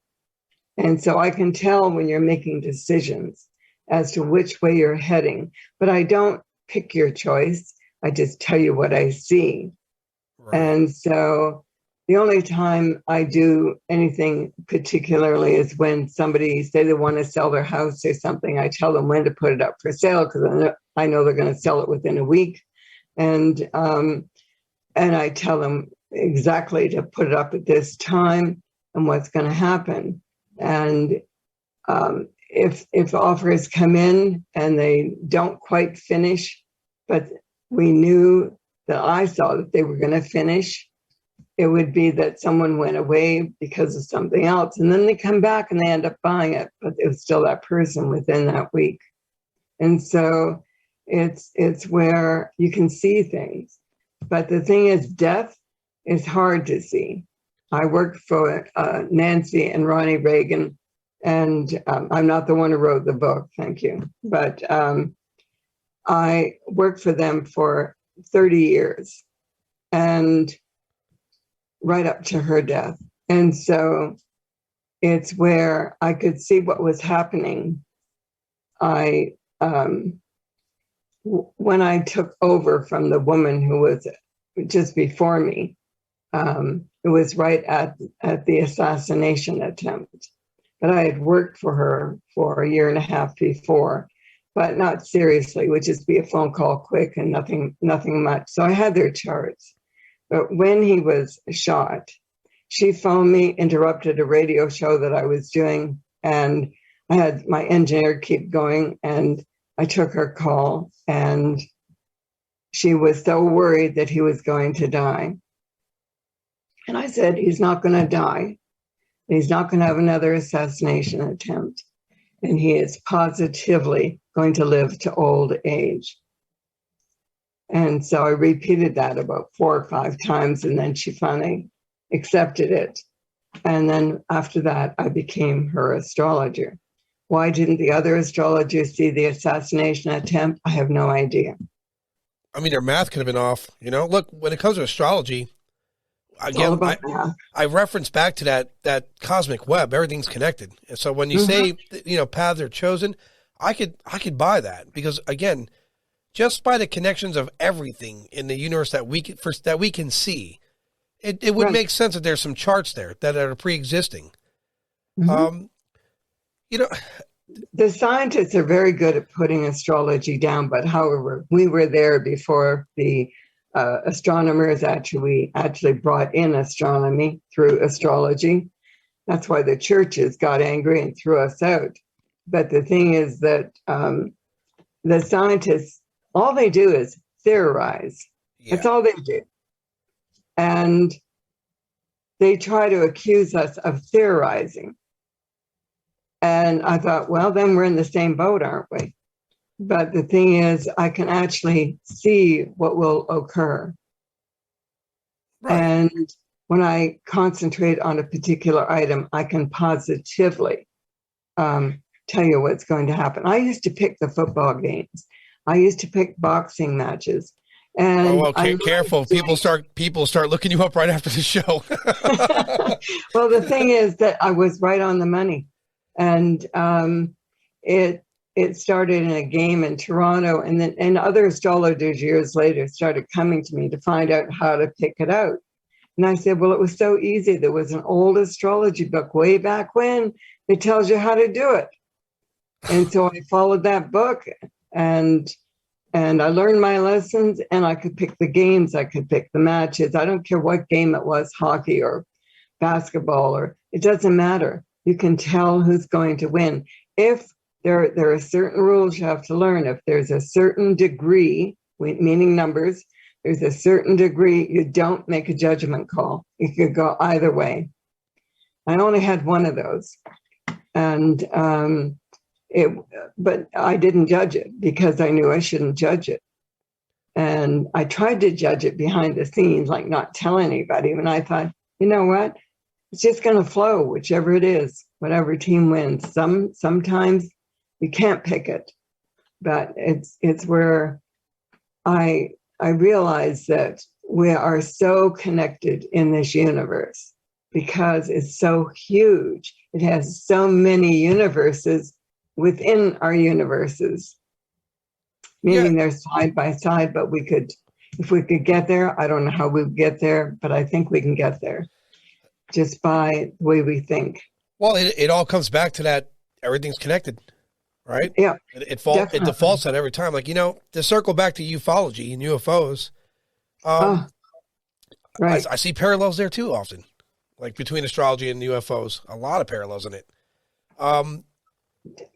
And so I can tell when you're making decisions as to which way you're heading, but I don't pick your choice. I just tell you what I see. Right. And so the only time I do anything particularly is when somebody say they want to sell their house or something. I tell them when to put it up for sale because I know they're going to sell it within a week, and I tell them exactly to put it up at this time and what's going to happen. And if offers come in and they don't quite finish, but we knew that I saw that they were going to finish, it would be that someone went away because of something else. And then they come back and they end up buying it, but it was still that person within that week. And so it's where you can see things. But the thing is, death is hard to see. I worked for Nancy and Ronnie Reagan, and I'm not the one who wrote the book, thank you. But I worked for them for 30 years, and right up to her death. And so it's where I could see what was happening. When I took over from the woman who was just before me, it was right at the assassination attempt. But I had worked for her for a year and a half before, but not seriously, would just be a phone call quick and nothing much. So I had their charts. But when he was shot, she phoned me, interrupted a radio show that I was doing, and I had my engineer keep going, and I took her call, and she was so worried that he was going to die. And I said, he's not going to die. He's not going to have another assassination attempt. And he is positively going to live to old age. And so I repeated that about 4 or 5 times, and then she finally accepted it. And then after that, I became her astrologer. Why didn't the other astrologers see the assassination attempt? I have no idea. I mean, their math could have been off. You know, look, when it comes to astrology, again, I reference back to that cosmic web. Everything's connected. And so when you say, you know, paths are chosen, I could buy that, because again, just by the connections of everything in the universe that we can see, it would make sense that there's some charts there that are pre-existing. You know, the scientists are very good at putting astrology down, but however, we were there before the astronomers actually brought in astronomy through astrology. That's why the churches got angry and threw us out. But the thing is that the scientists, all they do is theorize. Yeah. That's all they do. And they try to accuse us of theorizing. And I thought, well, then we're in the same boat, aren't we? But the thing is, I can actually see what will occur. Right. And when I concentrate on a particular item, I can positively tell you what's going to happen. I used to pick the football games. I used to pick boxing matches. And careful. People start looking you up right after the show. Well, the thing is that I was right on the money. And it started in a game in Toronto, and other astrologers years later started coming to me to find out how to pick it out. And I said, well, it was so easy. There was an old astrology book way back when that tells you how to do it. And so I followed that book, and I learned my lessons, and I could pick the games. I could pick the matches. I don't care what game it was, hockey or basketball, or it doesn't matter. You can tell who's going to win. If there are certain rules you have to learn. If there's a certain degree, meaning numbers, there's a certain degree, you don't make a judgment call. It could go either way. I only had one of those. And but I didn't judge it because I knew I shouldn't judge it. And I tried to judge it behind the scenes, like not tell anybody. And I thought, you know what? It's just going to flow, whichever it is, whatever team wins. Sometimes we can't pick it, but it's where I realize that we are so connected in this universe because it's so huge. It has so many universes within our universes, meaning they're side by side, but if we could get there, I don't know how we would get there, but I think we can get there just by the way we think. Well, it all comes back to that everything's connected, right? Yeah. It defaults that every time. Like, you know, to circle back to ufology and UFOs, right. I see parallels there too often, like between astrology and UFOs. A lot of parallels in it.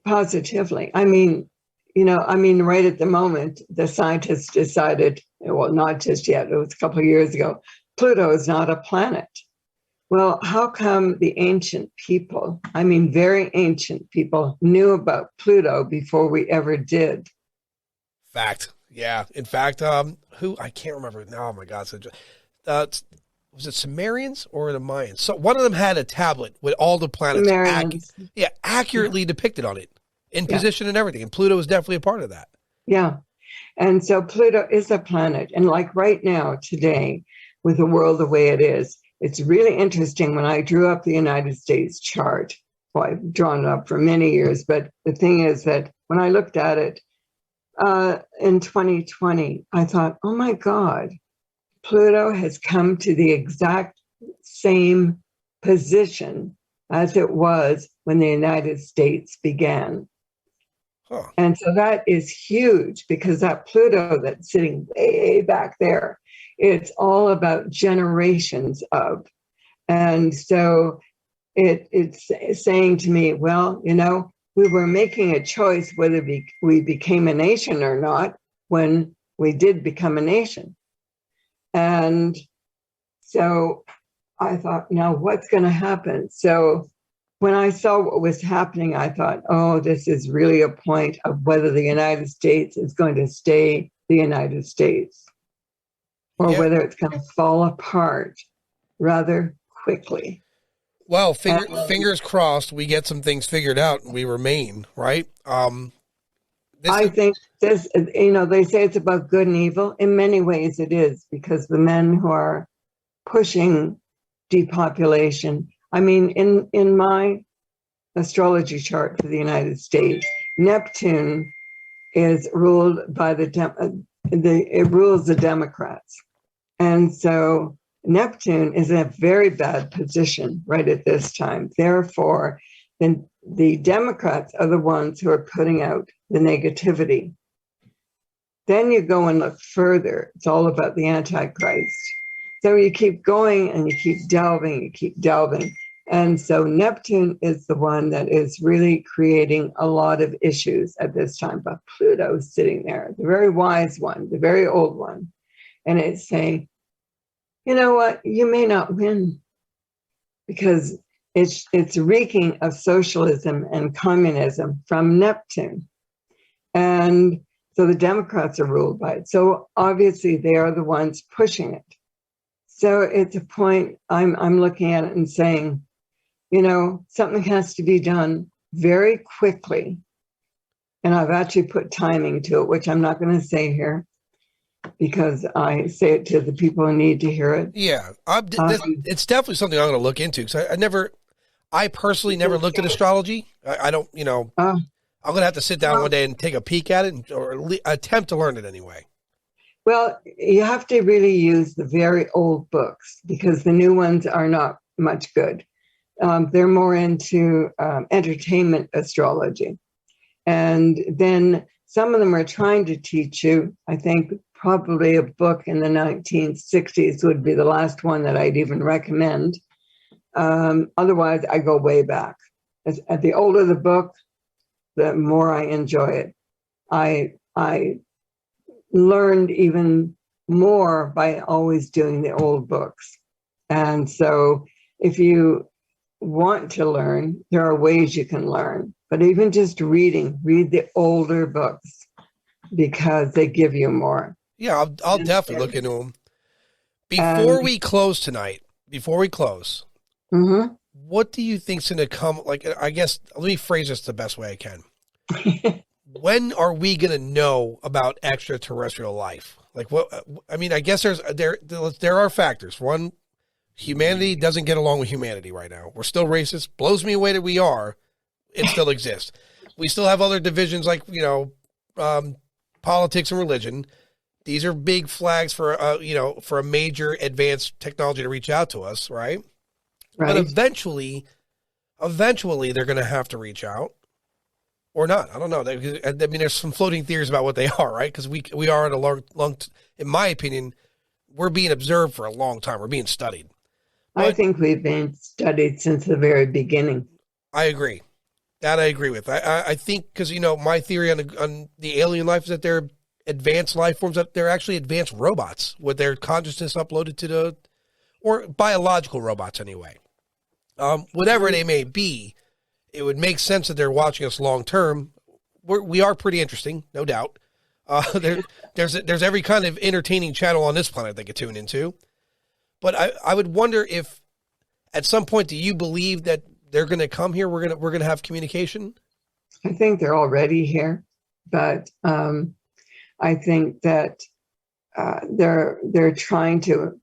Positively. I mean, right at the moment, the scientists decided, well, not just yet, it was a couple of years ago, Pluto is not a planet. Well, how come the ancient people, very ancient people, knew about Pluto before we ever did? Fact. Yeah. In fact, I can't remember now. Oh my God. was it Sumerians or the Mayans? So one of them had a tablet with all the planets accurately depicted on it in position and everything. And Pluto is definitely a part of that. Yeah. And so Pluto is a planet. And like right now, today, with the world the way it is, it's really interesting. When I drew up the United States chart, well, I've drawn it up for many years, but the thing is that when I looked at it in 2020, I thought, oh my God, Pluto has come to the exact same position as it was when the United States began. Huh. And so that is huge, because that Pluto that's sitting way back there, it's all about generations of. And so it's saying to me, well, you know, we were making a choice whether we became a nation or not when we did become a nation. And so I thought, now what's going to happen? So when I saw what was happening, I thought, oh, this is really a point of whether the United States is going to stay the United States, or whether it's going to fall apart rather quickly. Well, fingers crossed we get some things figured out and we remain, right? I think this, you know, they say it's about good and evil. In many ways it is, because the men who are pushing depopulation, I mean, in my astrology chart for the United States, Neptune is ruled by it rules the Democrats. And so Neptune is in a very bad position right at this time. Therefore, then the Democrats are the ones who are putting out the negativity. Then you go and look further. It's all about the Antichrist. So you keep going and you keep delving. And so Neptune is the one that is really creating a lot of issues at this time. But Pluto's sitting there, the very wise one, the very old one. And it's saying, you know what, you may not win, because it's reeking of socialism and communism from Neptune. And so the Democrats are ruled by it. So obviously they are the ones pushing it. So it's a point I'm looking at it and saying, you know, something has to be done very quickly. And I've actually put timing to it, which I'm not going to say here, because I say it to the people who need to hear it. Yeah, it's definitely something I'm going to look into, because I personally never looked at astrology. I don't, you know, I'm going to have to sit down one day and take a peek at it, or attempt to learn it anyway. Well, you have to really use the very old books, because the new ones are not much good. They're more into entertainment astrology. And then some of them are trying to teach you, I think probably a book in the 1960s would be the last one that I'd even recommend. Otherwise, I go way back. The older the book, the more I enjoy it. I learned even more by always doing the old books. And so if you want to learn, there are ways you can learn. But even just read the older books, because they give you more. Yeah, I'll definitely look into them. Before we close tonight, mm-hmm. What do you think's going to come? Like, I guess, let me phrase this the best way I can. When are we going to know about extraterrestrial life? Like, what? I mean, I guess there are factors. One, humanity doesn't get along with humanity right now. We're still racist. Blows me away that we are. It still exists. We still have other divisions, like, you know, politics and religion. These are big flags for for a major advanced technology to reach out to us, right? But eventually they're going to have to reach out, or not. I don't know. I mean, there's some floating theories about what they are, right? Because we are at a long, in my opinion, we're being observed for a long time. We're being studied. I think we've been studied since the very beginning. I agree. That I agree with. I think, because, you know, my theory on the alien life is that they're advanced life forms, that they're actually advanced robots with their consciousness uploaded to or biological robots anyway. Whatever they may be, it would make sense that they're watching us long term. We are pretty interesting, no doubt. There's every kind of entertaining channel on this planet they could tune into. But I would wonder if at some point, do you believe that they're going to come here? We're going to have communication. I think they're already here, but I think that they're trying to,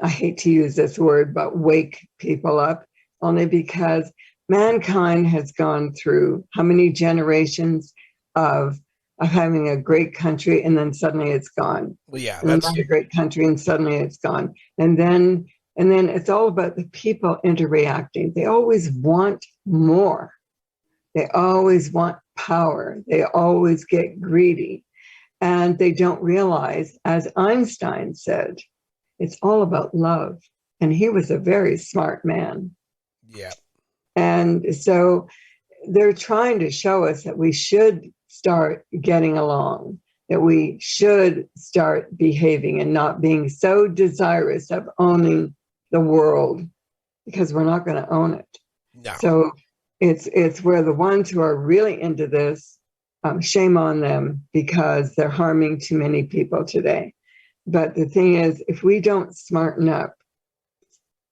I hate to use this word, but wake people up, only because mankind has gone through how many generations of having a great country, and then suddenly it's gone. Well, yeah, and that's a great country, and suddenly it's gone. And then it's all about the people interacting. They always want more. They always want power. They always get greedy. And they don't realize, as Einstein said, it's all about love. And he was a very smart man. Yeah. And so they're trying to show us that we should start getting along, that we should start behaving and not being so desirous of owning the world, because we're not going to own it. No. So it's where the ones who are really into this, shame on them, because they're harming too many people today. But the thing is, if we don't smarten up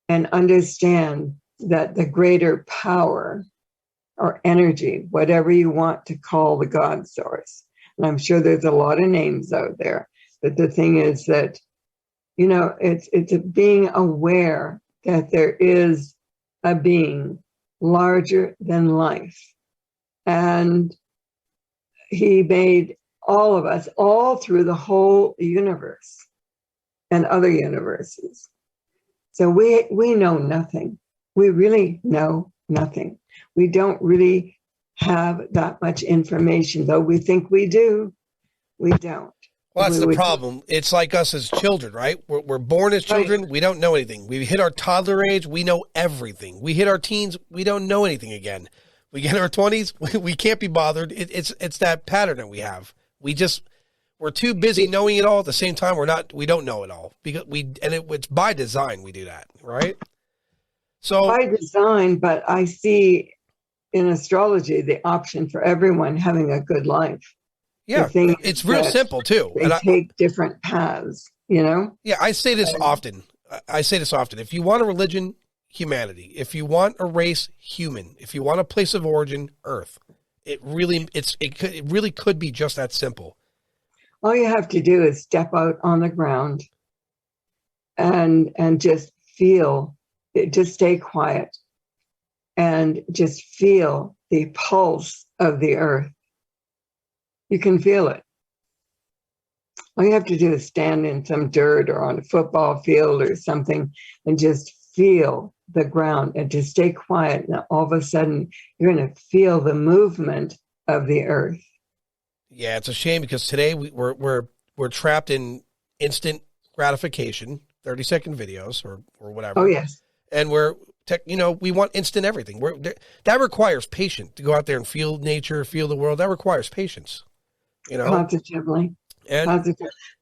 and understand that the greater power or energy, whatever you want to call the God source, and I'm sure there's a lot of names out there, but the thing is that, you know, it's being aware that there is a being larger than life. And he made all of us, all through the whole universe and other universes. So we know nothing. We really know nothing. We don't really have that much information, though we think we do. We don't. Well, that's the problem. It's like us as children, right? We're born as children. Right. We don't know anything. We hit our toddler age. We know everything. We hit our teens. We don't know anything again. We get in our 20s. We can't be bothered. It's that pattern that we have. We're too busy knowing it all. At the same time, we don't know it all, because it's by design. We do that, right? So by design, but I see in astrology the option for everyone having a good life. Yeah, it's real simple too. They take different paths, you know? Yeah, I say this often. If you want a religion, humanity. If you want a race, human. If you want a place of origin, Earth. It really could be just that simple. All you have to do is step out on the ground and just feel it, just stay quiet and just feel the pulse of the earth. You can feel it. All you have to do is stand in some dirt or on a football field or something and just feel the ground and just stay quiet. And all of a sudden, you're going to feel the movement of the earth. Yeah, it's a shame, because today we're trapped in instant gratification, 30-second videos or whatever. Oh, yes. And we want instant everything. That requires patience to go out there and feel nature, feel the world. That requires patience. Positively.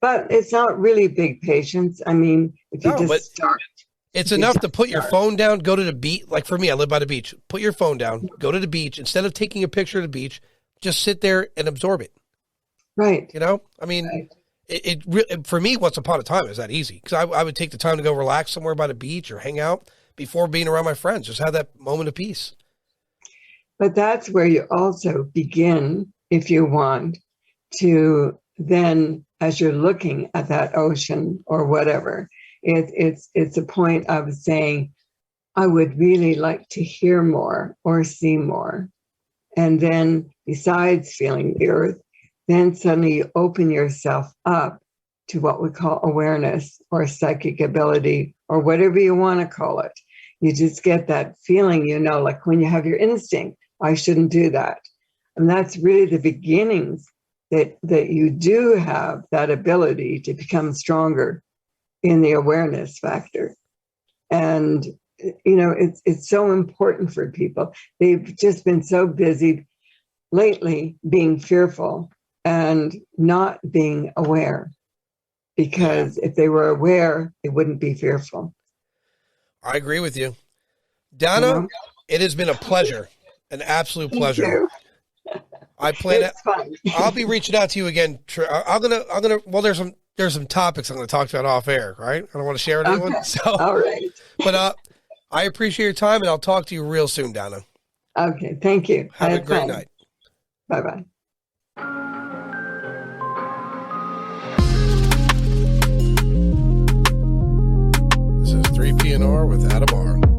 But it's not really big patience. I mean, if you just start. It's enough to put your phone down, go to the beach. Like for me, I live by the beach. Put your phone down, go to the beach. Instead of taking a picture of the beach, just sit there and absorb it. Right. I mean, it for me, once upon a time, it was that easy, because I would take the time to go relax somewhere by the beach or hang out before being around my friends. Just have that moment of peace. But that's where you also begin, if you want to, then as you're looking at that ocean or whatever, it's a point of saying, I would really like to hear more or see more. And then besides feeling the earth, then suddenly you open yourself up to what we call awareness or psychic ability or whatever you want to call it. You just get that feeling, like when you have your instinct, I shouldn't do that. And that's really the beginnings that you do have that ability to become stronger in the awareness factor. And, it's so important for people. They've just been so busy lately being fearful and not being aware, because if they were aware, they wouldn't be fearful. I agree with you. Donna, It has been a pleasure, an absolute pleasure. I plan I'll be reaching out to you again. Well, there's some topics I'm going to talk about off air, right? I don't want to share it with anyone. So, all right. But I appreciate your time, and I'll talk to you real soon, Donna. Okay, thank you. Have a great night. Bye-bye. This is 3PNR with Adam R.